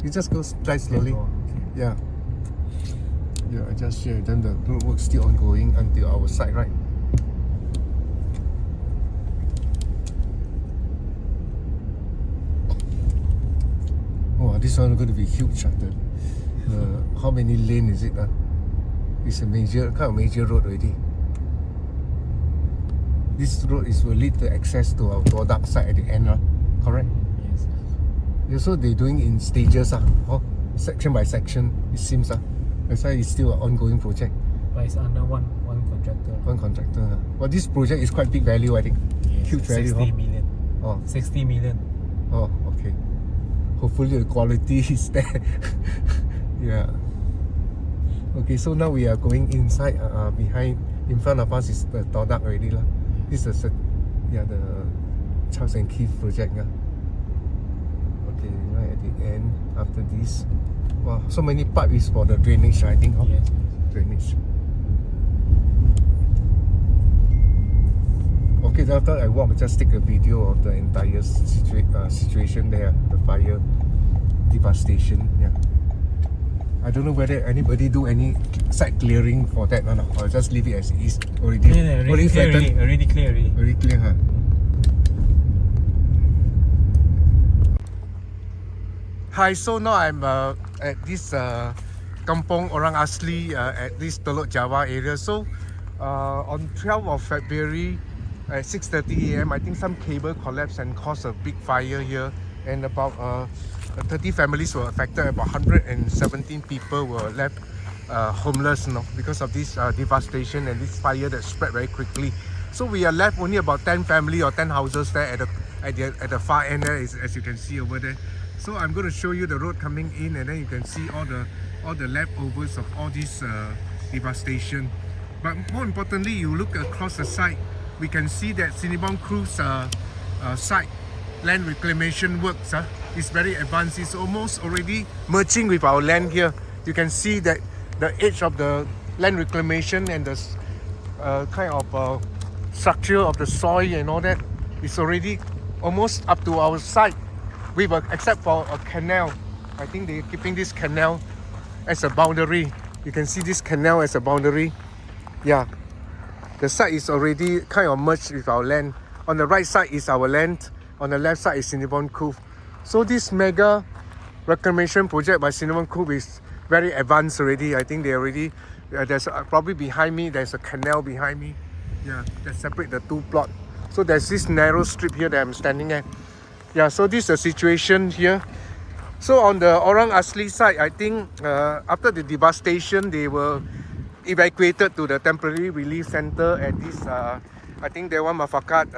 You just go drive slowly. Okay. Yeah. Yeah, I just share. Then the roadwork still ongoing until our side, right? Oh, this one going to be huge. How many lane is it? It's a major road already. This road will lead to access to our Teluk side at the end, correct? Yes. Yeah, so they're doing in stages, section by section, it seems. That's why it's still an ongoing project. But it's under one contractor. One contractor. Well, this project is quite big value, I think. Yes, Huge value. 60 million. Oh. 60 million. Oh, okay. Hopefully the quality is there. Yeah. Okay, so now we are going inside. In front of us is the Teluk already. This is the Charles and Keith project. Okay, right at the end, after this. Wow, so many pipes is for the drainage, I think. Yes. Drainage. Okay, after I walk, just take a video of the entire situation there, the fire devastation. Yeah. I don't know whether anybody do any site clearing for that or not, or just leave it as it is already. Already clear already. Already clear already. Already clear, huh? Hi, so now I'm at this Kampong Orang Asli at this Teluk Jawa area. So on 12th of February at 6:30 AM, I think some cable collapsed and caused a big fire here, and about 30 families were affected. About 117 people were left homeless, because of this devastation and this fire that spread very quickly. So we are left only about 10 family or 10 houses there at the far end there, as you can see over there. So I'm going to show you the road coming in, and then you can see all the leftovers of all this devastation. But more importantly, you look across the site, we can see that Sinibong Crew's site land reclamation works is very advanced. It's almost already merging with our land here. You can see that the edge of the land reclamation and the kind of structure of the soil and all that is already almost up to our site, except for a canal. I think they're keeping this canal as a boundary. You can see this canal as a boundary. Yeah, the site is already kind of merged with our land. On the right side is our land. On the left side is Sinibong Crew. So this mega reclamation project by Sinibong Crew is very advanced already. I think they already, there's probably behind me, there's a canal behind me. Yeah, that separate the two plots. So there's this narrow strip here that I'm standing at. Yeah, so this is the situation here. So on the Orang Asli side, I think after the devastation, they were evacuated to the temporary relief center at this, I think Dewan Mafakat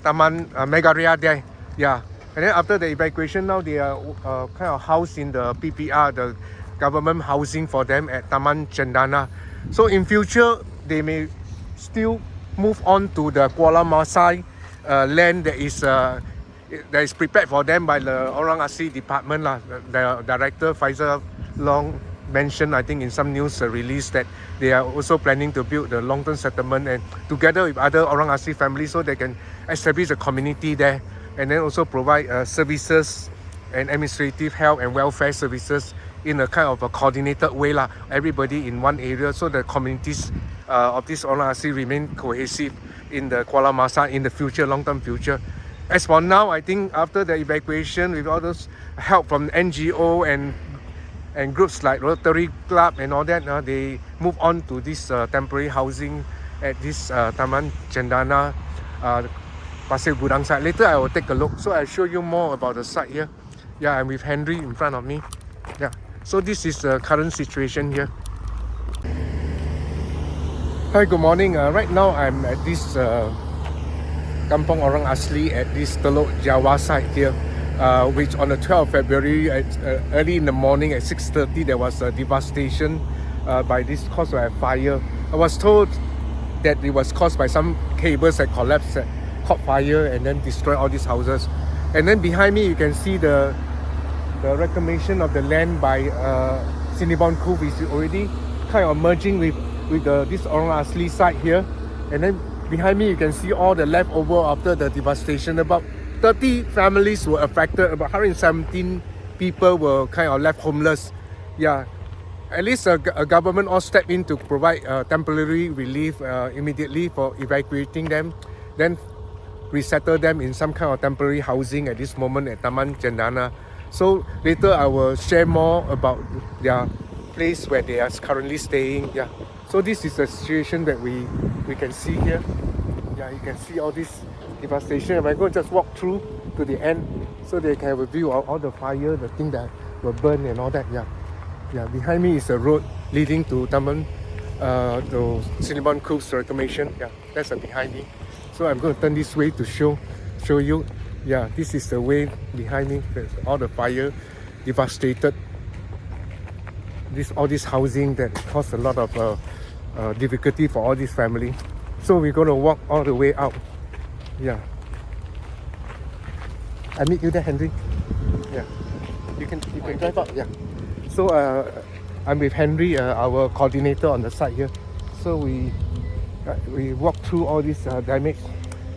Taman Megaria there. Yeah, and then after the evacuation, now they are kind of housed in the PPR, the government housing for them at Taman Cendana. So in future, they may still move on to the Kuala Masai land that is prepared for them by the Orang Asli department. The director Faisal Long mentioned, I think in some news release, that they are also planning to build the long-term settlement and together with other Orang Asli families, so they can establish a community there, and then also provide services and administrative health and welfare services in a kind of a coordinated way, everybody in one area, so the communities of this Orang Asli remain cohesive in the Kuala Masai in the future, long-term future. As for now, I think after the evacuation, with all those help from NGO and groups like Rotary Club and all that, they move on to this temporary housing at this Taman Cendana Pasir Gudang site. Later I will take a look, so I'll show you more about the site here. Yeah, I'm with Henry in front of me. Yeah, so this is the current situation here. Hi, good morning. Right now I'm at this Kampong Orang Asli at this Teluk Jawa site here, which on the 12th of February, early in the morning at 6:30, there was a devastation by this caused by a fire. I was told that it was caused by some cables that collapsed, caught fire and then destroyed all these houses. And then behind me you can see the reclamation of the land by Sinibong Crew, which is already kind of merging with this Orang Asli site here. And then behind me you can see all the leftover after the devastation. About 30 families were affected, about 117 people were kind of left homeless. Yeah, at least a government all stepped in to provide temporary relief immediately for evacuating them, then resettle them in some kind of temporary housing at this moment at Taman Cendana. So later I will share more about their place where they are currently staying. Yeah, so this is the situation that we can see here. Yeah, you can see all this devastation. I'm going to just walk through to the end so they can have a view of all the fire, the thing that were burned and all that. Yeah, yeah. Behind me is a road leading to Taman, to Cinnamon Coast Reclamation. Yeah, that's behind me. So I'm going to turn this way to show you. Yeah, this is the way behind me. There's all the fire devastated. All this housing that caused a lot of difficulty for all this family. So we're going to walk all the way out. Yeah. I meet you there, Henry. Yeah. You can drive up. Yeah. So I'm with Henry, our coordinator on the site here. So we walk through all this damage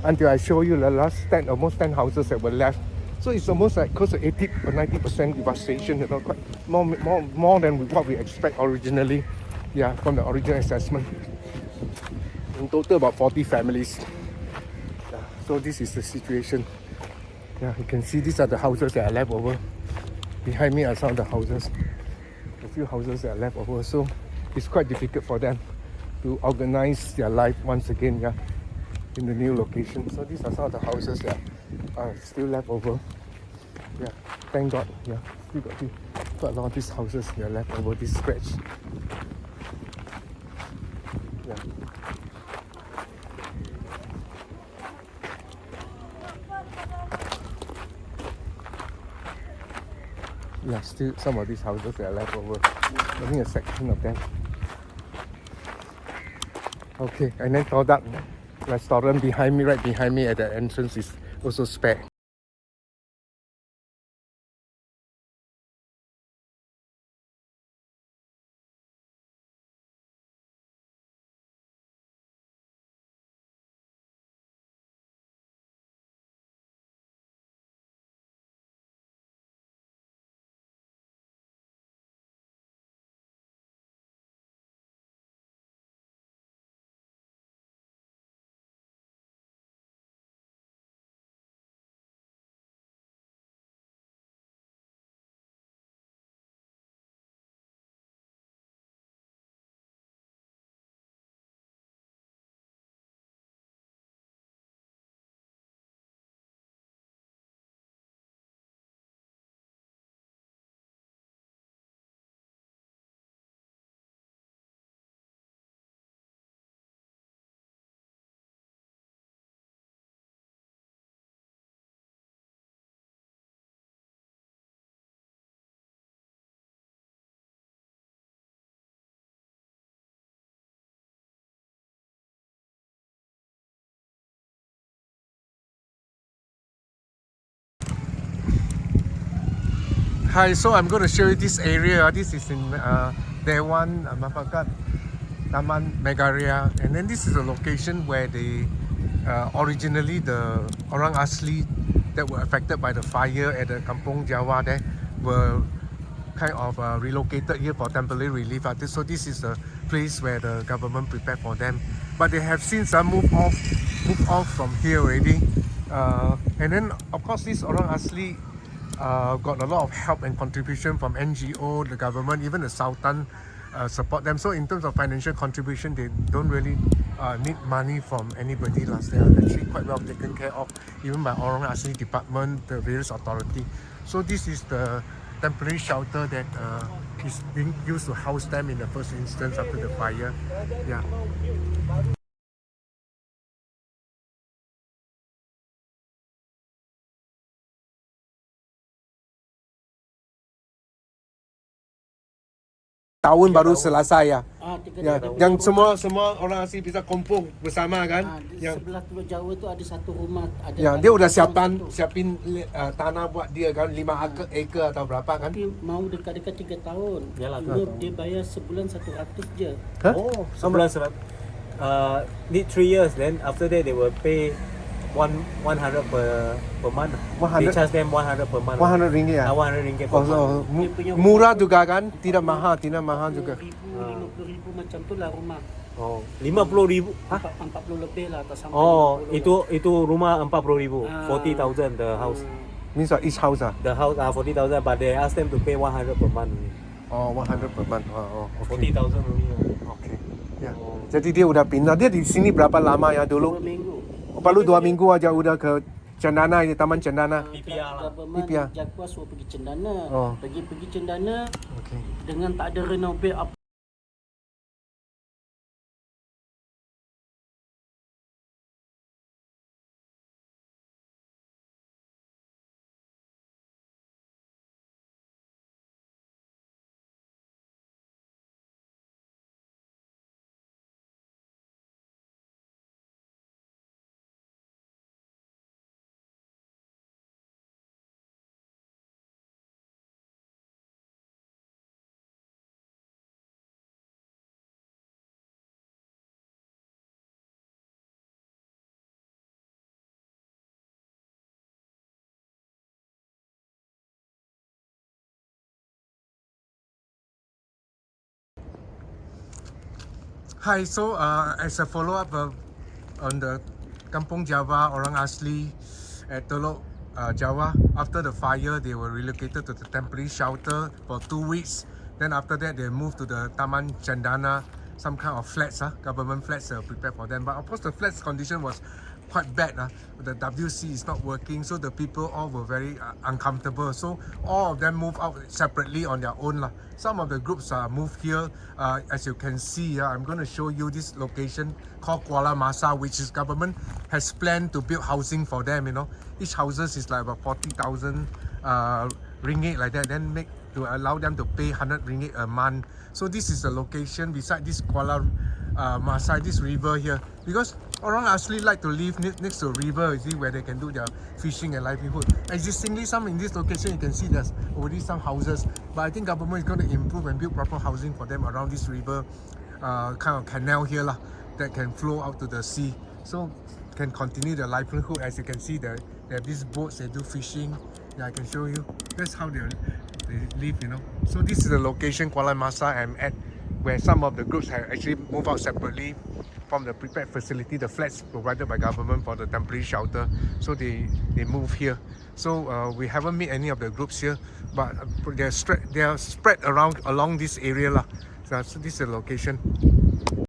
until I show you the last 10, almost 10 houses that were left. So it's almost like close to 80 or 90% devastation, you know, quite more than what we expect originally. Yeah, from the original assessment. In total about 40 families. Yeah, so this is the situation. Yeah, you can see these are the houses that are left over. Behind me are some of the houses. A few houses that are left over. So it's quite difficult for them to organize their life once again, yeah, in the new location. So these are some of the houses that are still left over. Yeah, thank God. Yeah, still got quite a lot of these houses that are left over, this stretch. Yeah. Yeah, still some of these houses that are left over. Only a section of them. Okay, and then Teluk restaurant behind me, right behind me at the entrance is also spared. Hi, so I'm going to show you this area. This is in Dewan Mapakat, Taman Megaria, and then this is a location where they originally the orang asli that were affected by the fire at the Kampong Jawa there were kind of relocated here for temporary relief. So this is the place where the government prepared for them, but they have since moved off from here already. And then of course this orang asli got a lot of help and contribution from NGO, the government, even the Sultan support them. So in terms of financial contribution, they don't really need money from anybody. They are actually quite well taken care of, even by Orang Asli department, the various authority. So this is the temporary shelter that is being used to house them in the first instance after the fire. Yeah. Tahun baru selesai ya. Ya, yang semua orang asli bisa kumpul bersama kan. Di Yang sebelah Teluk Jawa tu ada satu rumah. Ada yang dia udah siapin tanah buat dia kan 5 acre atau berapa kan. Tapi mau dekat-dekat 3 tahun. Yalah, Dia bayar sebulan 100 je. Huh? Oh, sebulan need 3 years. Then after that they will pay 100 per month. 100? They charge them 100 per month. 100 ringgit ya? 100 ringgit per Oh, so, month. murah juga kan? Tidak mahal juga. 50 macam tu lah rumah. Oh, 50,000. Hah? 40 lebih lah atau sampai Oh, 50 itu rumah 40,000. Ah. 40,000 the house. Means what, each house ah? The house 40,000, but they ask them to pay 100 per month. Oh, 100 per month. Oh, okay. 40,000 only. Okay. Ya. Oh. Jadi dia udah pindah. Dia di sini berapa lama ya 2 dulu? minggu. Oh, baru 2 minggu aja udah ke Cendana, ini Taman Cendana. PPR lah. Government PPR. Jawa suruh pergi Cendana. Oh. Pergi Cendana Okay. dengan tak ada renovate apa. Hi, so as a follow-up on the Kampung Jawa, Orang Asli at Teluk Jawa, after the fire, they were relocated to the temporary shelter for 2 weeks. Then after that, they moved to the Taman Cendana, some kind of flats, government flats prepared for them. But of course, the flats condition was quite bad. The WC is not working, so the people all were very uncomfortable. So all of them moved out separately on their own. Some of the groups moved here. As you can see, I'm going to show you this location called Kuala Masai, which is government has planned to build housing for them. Each houses is like about 40,000 ringgit like that. Then make to allow them to pay 100 ringgit a month. So this is the location beside this Kuala Masai, this river here, because Orang Asli like to live next to a river, you see, where they can do their fishing and livelihood. Existingly, some in this location, you can see there's already some houses, but I think government is going to improve and build proper housing for them around this river, kind of canal here that can flow out to the sea, so can continue their livelihood. As you can see, they have these boats, they do fishing. Yeah, I can show you. That's how they live, So this is the location, Kuala Masai, I'm at, where some of the groups have actually moved out separately from the prepared facility, the flats provided by government for the temporary shelter. So they move here. So we haven't met any of the groups here, but they are spread around along this area. So this is the location.